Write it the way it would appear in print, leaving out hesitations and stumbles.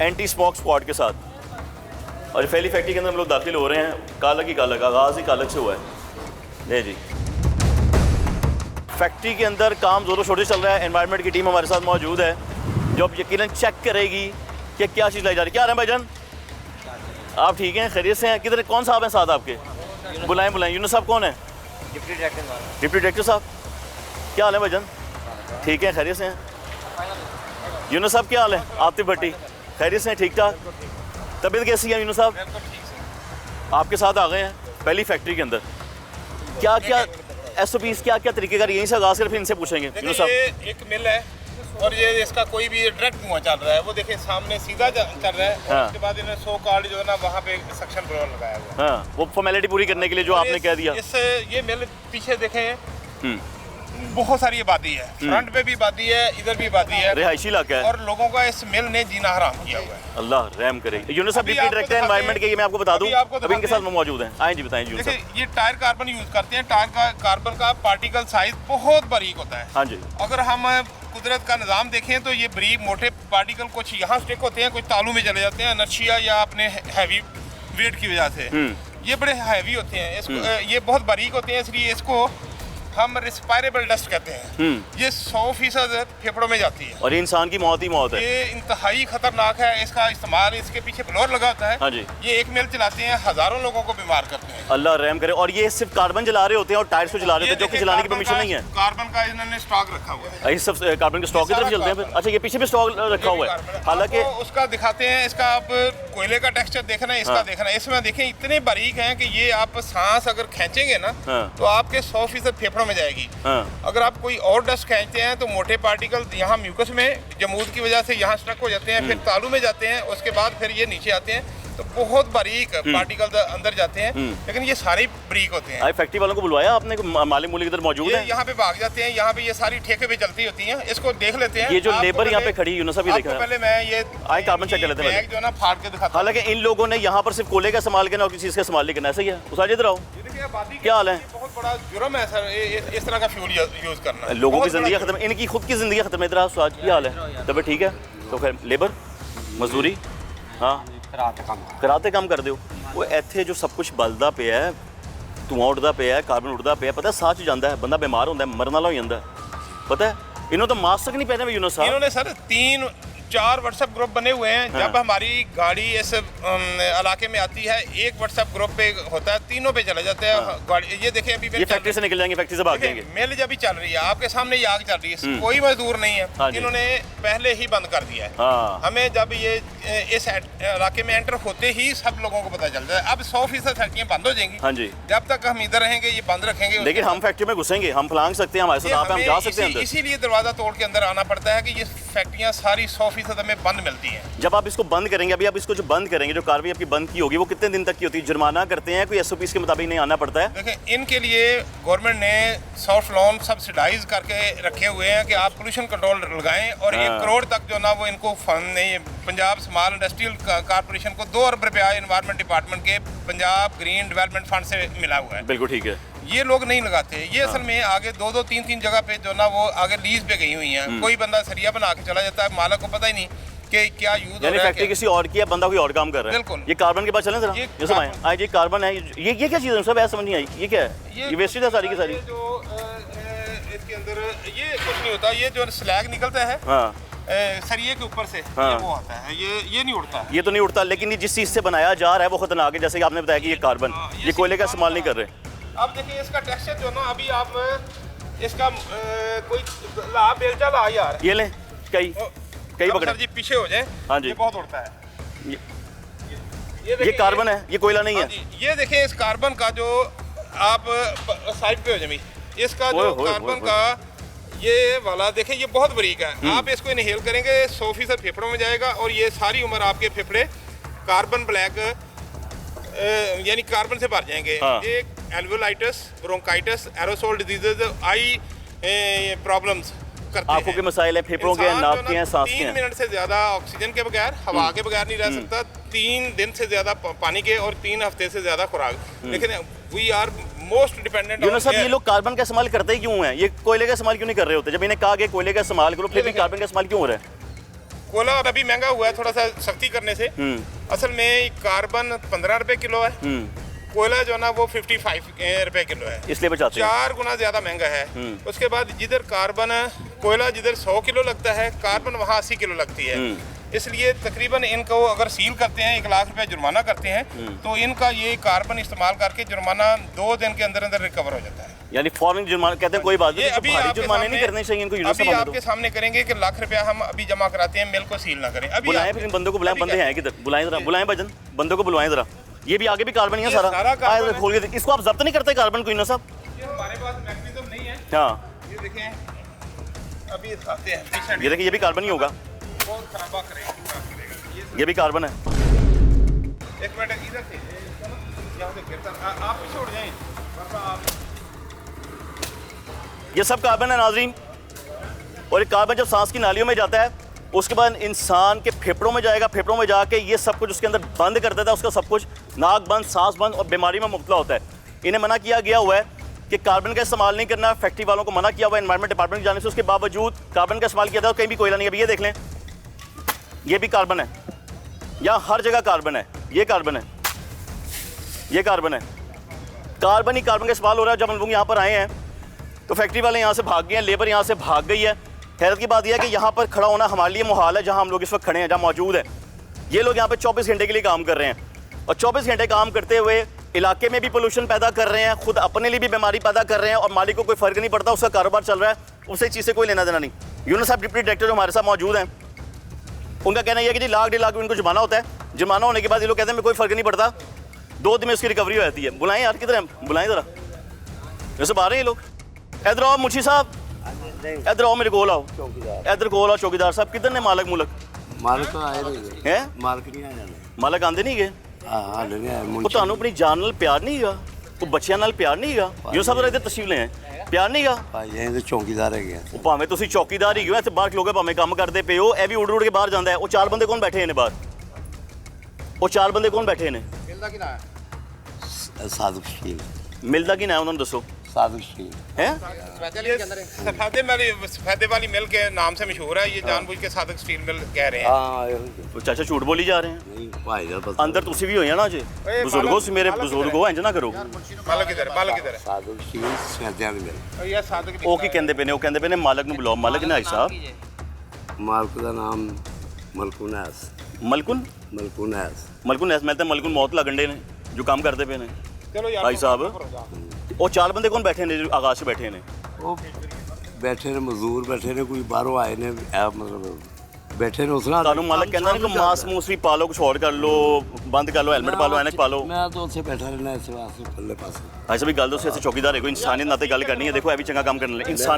Anti smoke squad के साथ। और फैली फैक्ट्री के अंदर हम लोग दाखिल हो रहे हैं। कालक ही कालक, आगाज़ ही कालक से हुआ है। ले जी, फैक्ट्री के अंदर काम ज़ोरों शोरों से चल रहा है। एनवायरनमेंट की टीम हमारे साथ मौजूद है जो अब यकीनन चेक करेगी कि क्या चीज़ लाई जा रही है। क्या रहे हैं भाईजान, आप ठीक हैं, खैरियत से हैं? किधर कौन साहब हैं साथ आपके? बुलाएं बुलाएं। यूनुस साहब कौन है? डिप्टी डायरेक्टर साहब। क्या हाल है भाईजान, ठीक है, खैरियत से हैं? यूनुस साहब क्या हाल है? आतिफ भट्टी, खैरियत से हैं, ठीक ठाक? तबीयत कैसी है यूनुस साहब? आपके साथ आ गए हैं पहली फैक्ट्री के अंदर। क्या क्या SOPs, क्या क्या तरीके का, यहीं से आगाज़ कर फिर इनसे पूछेंगे। यूनुस साहब, ये एक मिल है और ये इसका कोई भी डायरेक्ट धुआं चल रहा है, वो देखिए सामने सीधा चल रहा है। हाँ। उसके बाद इन्होंने 100 कार्ड जो है ना वहाँ पे सक्शन ब्लोअर लगाया हुआ है। हाँ, वो फॉर्मेलिटी पूरी करने के लिए जो आपने कह दिया। इससे ये मिल पीछे देखें, बहुत सारी आबादी है, फ्रंट पे भी आबादी है, इधर भी आबादी है, रिहायशी इलाका है और लोगों का इस मिल ने जीना हराम किया हुआ है। अल्लाह रहम करे। यूनुस साहब डिप्टी डायरेक्टर एनवायरनमेंट के, ये मैं आपको बता दूं, अभी इनके साथ मौजूद हैं। आए जी, बताएं यूनुस साहब। देखिए ये टायर कार्बन यूज करते हैं। टायर का कार्बन का पार्टिकल साइज बहुत बारीक होता है। हाँ जी, अगर हम कुदरत का निज़ाम देखें तो ये बारीक मोटे पार्टिकल कुछ यहाँ स्टिक होते हैं, कुछ तालू में चले जाते हैं इनर्शिया या अपने हैवी वेट की वजह से। ये बड़े हैवी होते हैं, इसको ये बहुत बारीक होते हैं, इसलिए इसको हम रिस्पायरेबल डस्ट कहते हैं। ये 100% फेफड़ों में जाती है और ये इंसान की मौत ही मौत है। ये इंतहाई खतरनाक है। इसका इस्तेमाल, इसके पीछे ब्लोअर लगा होता है। हाँ जी, ये एक मिल चलाते हैं, हजारों लोगों को बीमार करते हैं। अल्लाह रहम करे। और ये सिर्फ कार्बन जला रहे होते हैं और टायर्स को जला रहे होते हैं, जो कि जलाने की परमिशन नहीं है। कार्बन का इन्होंने स्टॉक रखा हुआ है। ये सब कार्बन के स्टॉक की तरफ चलते हैं फिर। अच्छा, ये पीछे भी स्टॉक रखा हुआ है। हालांकि उसका दिखाते हैं, इसका आप कोयले का टेक्सचर देखना है, इसका देखना है। इसमें देखें इतने बारीक हैं कि ये आप सांस अगर खींचेंगे ना तो आपके 100% फेफड़ों में जाएगी। अगर आप कोई और डस्ट खींचते हैं तो मोटे पार्टिकल यहाँ म्यूकस में जमूद की वजह से यहाँ स्टक हो जाते हैं, फिर तालू में जाते हैं, उसके बाद फिर ये नीचे आते हैं, तो बहुत बारीक पार्टिकल अंदर जाते हैं। लेकिन ये सारे बारीक होते हैं। फैक्ट्री वालों को बुलवाया आपने? मालिक मूलिक इधर मौजूद है? यहाँ पे भाग जाते हैं, यहाँ पे ये सारी ठेके पे चलती होती हैं। इसको देख लेते हैं। ये जो लेबर यहाँ पे खड़ी, यूनुस साहब, ये देखा पहले मैं ये आए कार्बन चेक कर लेते हैं जो ना फाड़ के दिखाता। हालांकि इन लोगों ने यहाँ पर सिर्फ कोयले का इस्तेमाल करना और किसी चीज़ का इस्तेमाल नहीं करना, ऐसा ही है? उस इधर आओ, क्या हाल है? बहुत बड़ा जुर्म है सर इस तरह का फ्यूल यूज करना। लोगों की जिंदगी खत्म, इनकी खुद की जिंदगी खत्म है। इधर आज क्या हाल है? तब ठीक है तो फिर लेबर मजदूरी हाँ कराते काम कर दो। वो इत्थे जो सब कुछ बलदा पे है, धुआं उड़दा पे है, कार्बन उड़दा पे है, पता है साह च जाता है, बंदा बीमार होता है, मरने वाला हो जाता है। पता है इन्होंने तो मास्क तक नहीं पहने हुए यूनुस साहब। इन्होंने सर 3-4 व्हाट्सएप ग्रुप बने हुए हैं। जब हमारी गाड़ी इस इलाके में आती है, एक व्हाट्सएप ग्रुप पे होता है, तीनों पे चले जाते हैं गाड़ी। ये देखें अभी ये फैक्ट्री से निकल जाएंगे, फैक्ट्री से भाग जाएंगे। मिल जब भी चल रही है, आपके सामने ये आग चल रही है, कोई मजदूर नहीं है। इन्होंने पहले ही बंद कर दिया है। हमें जब ये इस इलाके में एंटर होते ही सब लोगों को पता चलता है। अब 100% फैक्ट्रियाँ बंद हो जाएंगी। हाँ जी, जब तक हम इधर रहेंगे ये बंद रखेंगे। लेकिन हम फैक्ट्री में घुसेंगे, हम फलांग सकते हैं, हमारे साथ आप हम जा सकते हैं अंदर। इसीलिए दरवाजा तोड़ के अंदर आना पड़ता है कि ये फैक्ट्रियाँ सारी 100% हमें बंद मिलती हैं। जब आप इसको बंद करेंगे, अभी आप इसको जो बंद करेंगे, जो कार्रवाई आपकी बंद की होगी, वो कितने दिन तक की होती है? जुर्माना करते हैं, कोई SOPs के मुताबिक नहीं आना पड़ता है? देखिए इनके लिए गवर्नमेंट ने सॉफ्ट लोन सब्सिडाइज करके रखे हुए हैं कि आप पोल्यूशन कंट्रोल लगाएं, और 1 करोड़ तक जो ना वो इनको फंड नहीं, पंजाब स्मॉल इंडस्ट्रियल कॉर्पोरेशन को 2 अरब रुपया एनवायरनमेंट डिपार्टमेंट के पंजाब ग्रीन डेवलपमेंट फंड से मिला हुआ है। बिल्कुल ठीक है। ये लोग नहीं लगाते। ये असल में आगे 2-2, 3-3 जगह पे जो ना वो आगे लीज पे गई हुई हैं। कोई बंदा सरिया बना के चला जाता है, मालिक को पता ही नहीं कि क्या यूज हो रहा है। फैक्ट्री किसी और की है, बंदा कोई और काम कर रहा है। बिल्कुल। ये कार्बन के पास चलें जरा, ये सब आए। ये कार्बन है, ये क्या चीज़ है सब? ऐसा समझ नहीं आई, ये क्या है? ये वेस्टेज है सारी की सारी। जो इसके अंदर ये कुछ नहीं होता, ये जो स्लैग निकलता है सरिये के ऊपर से, ये वो आता है, ये नहीं उड़ता। ये तो नहीं उड़ता, लेकिन ये जिस चीज़ से बनाया जा रहा है वो खतरनाक है। जैसे कि आपने बताया कि ये कार्बन, ये कोयले का इस्तेमाल नहीं कर रहे। अब देखिए इसका टेक्सचर जो ना, अभी आप इसका कोई ला बेलचा ला यार, ये लें कई पकड़े जी, पीछे हो जाए। हाँ जी, ये बहुत उड़ता है। ये कार्बन है, ये कोयला नहीं है। ये देखिए इस कार्बन का जो आप साइड पे हो जाए, इसका जो कार्बन का ये वाला देखें, ये बहुत बारीक है। आप इसको इनहेल करेंगे 100% फेफड़ों में जाएगा, और ये सारी उम्र आपके फेफड़े कार्बन ब्लैक यानी कार्बन से भर जाएंगे। एक एल्वोलाइटिस, ब्रोंकाइटिस, एरोसोल डिजीजेज, आई प्रॉब्लम्स करते हैं। आंखों के मसाइल हैं, फेफड़ों के, नाक के हैं, सांस के हैं। 3 मिनट से ज़्यादा ऑक्सीजन के बगैर, हवा के बगैर नहीं रह सकता। 3 दिन से ज़्यादा पानी के, और 3 हफ्ते से ज़्यादा खुराक। लेकिन we are most dependent. Yunus साहब, ये लोग कार्बन का इस्तेमाल करते ही क्यों हैं? ये कोयले का इस्तेमाल क्यों नहीं कर रहे होते? जब इन्हें कहा गया कोयले का इस्तेमाल करो, फिर भी कार्बन का इस्तेमाल क्यों हो रहा है? कोयला और अभी महंगा हुआ है थोड़ा सा सख्ती करने से। असल में कार्बन 15 रुपए किलो है, कोयला जो है ना वो 55 रुपए किलो है, इसलिए बचाते हैं। 4 गुना ज्यादा महंगा है। उसके बाद जिधर कार्बन कोयला जिधर 100 किलो लगता है, कार्बन वहाँ 80 किलो लगती है। इसलिए तकरीबन इनको अगर सील करते हैं 1 लाख रुपए जुर्माना करते हैं, तो इनका ये कार्बन इस्तेमाल करके जुर्माना 2 दिन के अंदर अंदर रिकवर हो जाता है। यानी फॉरेन जुर्माना कहते हैं कोई बात नहीं, अभी भारी आपके जुर्माने नहीं सामने- करने चाहिए इनको, यूनिट से अभी बांध दो। आपके सामने करेंगे कि लाख रुपया हम अभी जमा कराते हैं, मिल को सील ना करें। अभी बुलाएं फिर इन बंदों को, बुलाएं, बंदे हैं किधर, बुलाएं जरा, बुलाएं भजन, बंदों को बुलवाएं जरा। ये भी आगे भी कार्बन ही है ये सारा, सारा कार्बन आए है। खोल के, इसको आप जब्त नहीं करते कार्बन को इन साहब? ये हमारे पास मैकेनिज्म नहीं है। हाँ, ये देखें, अभी दिखाते हैं पेशेंट ये देखिए, ये भी कार्बन ही होगा, बहुत खराबा करेगा। ये भी कार्बन है। एक मिनट इधर से यहाँ से गिरता आप पीछे उड़ जाएं वरना आप ये सब कार्बन है नाजरीन। और ये कार्बन जब सांस की नालियों में जाता है, उसके बाद इंसान के फेफड़ों में जाएगा, फेफड़ों में जाके ये सब कुछ उसके अंदर बंद कर देता है, उसका सब कुछ नाक बंद, सांस बंद और बीमारी में मुब्तला होता है। इन्हें मना किया गया हुआ है कि कार्बन का इस्तेमाल नहीं करना, फैक्ट्री वालों को मना किया हुआ है एनवायरमेंट डिपार्टमेंट की जाने से, उसके बावजूद कार्बन का इस्तेमाल किया था, कहीं भी कोयला नहीं है। अभी ये देख लें, ये भी कार्बन है, यहाँ हर जगह कार्बन है, ये कार्बन है, ये कार्बन है, कार्बन ही कार्बन का इस्तेमाल हो रहा है। जब हम लोग यहाँ पर आए हैं तो फैक्ट्री वाले यहाँ से भाग गए हैं, लेबर यहाँ से भाग गई है। हैरत की बात यह है कि यहाँ पर खड़ा होना हमारे लिए मुहाल है, जहाँ हम लोग इस वक्त खड़े हैं, जहाँ मौजूद है। ये लोग यहाँ पे 24 घंटे के लिए काम कर रहे हैं और 24 घंटे काम करते हुए इलाके में भी पोल्यूशन पैदा कर रहे हैं, खुद अपने लिए भी बीमारी पैदा कर रहे हैं और मालिक को कोई फ़र्क नहीं पड़ता, उसका कारोबार चल रहा है, उसे चीज़ से कोई लेना देना नहीं। यूनुस साहब डिप्टी डायरेक्टर जो हमारे साथ मौजूद हैं, उनका कहना यह है कि जी लाख 1.5 लाख इनको जुर्माना होता है, जुर्माना होने के बाद ये लोग कहते हैं कोई फ़र्क नहीं पड़ता, 2 दिन में उसकी रिकवरी हो जाती है। बुलाएं यार, किधर हैं, बुलाएं ज़रा, जैसे आ रहे हैं ये लोग। इधर आओ मुंशी साहब, इधर आओ, मेरे को आओ, इधर को आओ। चौकीदार साहब किधर ने मालक मुलक मालक तो आए नहीं है, मालक नहीं आ जाने मालक आंदे नहीं गए। हाँ नहीं आए वो ਤੁਹਾਨੂੰ ਆਪਣੀ ਜਾਨ ਨਾਲ ਪਿਆਰ ਨਹੀਂ ਹੈਗਾ, ਉਹ ਬੱਚਿਆਂ ਨਾਲ ਪਿਆਰ ਨਹੀਂ ਹੈਗਾ, ਜੋ ਸਭ ਇੱਧਰ ਤਸ਼ਰੀਫ ਲੈ ਆਏ, ਪਿਆਰ ਨਹੀਂ ਹੈਗਾ। ਭਾਈ ਇਹ ਤਾਂ ਚੌਕੀਦਾਰ ਹੈਗੇ ਆ ਉਹ ਭਾਵੇਂ ਤੁਸੀਂ ਚੌਕੀਦਾਰ ਹੀ ਹੋ, ਇੱਥੇ ਬਾਹਰ ਖਲੋਗੇ, ਭਾਵੇਂ ਕੰਮ ਕਰਦੇ ਪਏ ਹੋ, ਇਹ ਵੀ ਉੱਡ ਉੱਡ ਕੇ ਬਾਹਰ ਜਾਂਦਾ ਹੈ। ਉਹ 4 ਬੰਦੇ ਕੌਣ ਬੈਠੇ ਨੇ ਬਾਹਰ, ਉਹ 4 ਬੰਦੇ ਕੌਣ ਬੈਠੇ ਨੇ, साधु शकील ਮਿਲਦਾ ਕੀ ਨਾ ਉਹਨਾਂ ਨੂੰ ਦੱਸੋ साधु शकील ਹੈ। सफेदे वाली मिल के नाम से मशहूर है, ये जानबूझ के सादक स्टील मिल कह रहे हैं। हाँ ਉਹ ਚਾਚਾ ਝੂਠ ਬੋਲੀ ਜਾ ਰਹੇ हैं, नहीं भाई यार बस ਅੰਦਰ ਤੁਸੀਂ ਵੀ ਹੋਏ ਨਾ ਜੇ ਬਜ਼ੁਰਗੋ, ਮੇਰੇ ਬਜ਼ੁਰਗੋ, ਇੰਜ ਨਾ ਕਰੋ। मालक इधर, मालक इधर है। साधु शकील सफेदियां नहीं मिल और ये सादक ਉਹ ਕੀ ਕਹਿੰਦੇ ਪਏ ਨੇ, ਉਹ ਕਹਿੰਦੇ ਪਏ ਨੇ ਮਾਲਕ ਨੂੰ ਬੁਲਾਓ। ਮਾਲਕ ਨੇ ਆਈ ਸਾਹਿਬ, मालक का नाम मलकुनैस ਮਲਕੁਨ मलकुनैस ਮਲਕੁਨ ਐਸ, ਮੈਂ ਤਾਂ ਮਲਕੁਨ ਮੌਤ ਲੱਗਣ ਡੇ ਨੇ ਜੋ ਕੰਮ ਕਰਦੇ ਪਏ ਨੇ चलो यार ਭਾਈ ਸਾਹਿਬ। ਉਹ 4 ਬੰਦੇ ਕੌਣ ਬੈਠੇ ਨੇ ਜੋ ਆਗਾਜ਼ 'ਚ ਬੈਠੇ ਨੇ? वो बैठे ने मजदूर बैठे ने कोई बाहरों आए ने मतलब बैठे ने उसना ਤੁਹਾਨੂੰ ਮਾਲਕ ਕਹਿੰਦਾ ਨਹੀਂ ਕਿ ਮਾਸ ਮੂਸ ਵੀ ਪਾ ਲਓ, ਕੁਛ ਹੋਰ ਕਰ ਲਓ, ਬੰਦ ਕਰ ਲਓ, ਹੈਲਮਟ ਪਾ ਲਓ, ਐਨਕ ਪਾ ਲਓ। मैं तो उससे बैठा रहना इस वास्ते पल्ले पास ਐਸੇ ਵੀ ਗੱਲ ਦੱਸੋ, ਅਸੀਂ ਚੌਕੀਦਾਰ ਹੈ, ਕੋਈ ਇਨਸਾਨੀਅਤ ਨਾਤੇ ਗੱਲ ਕਰਨੀ ਹੈ। ਦੇਖੋ ਇਹ ਵੀ ਚੰਗਾ ਕੰਮ ਕਰਨ ਲਈ ਇਨਸਾਨ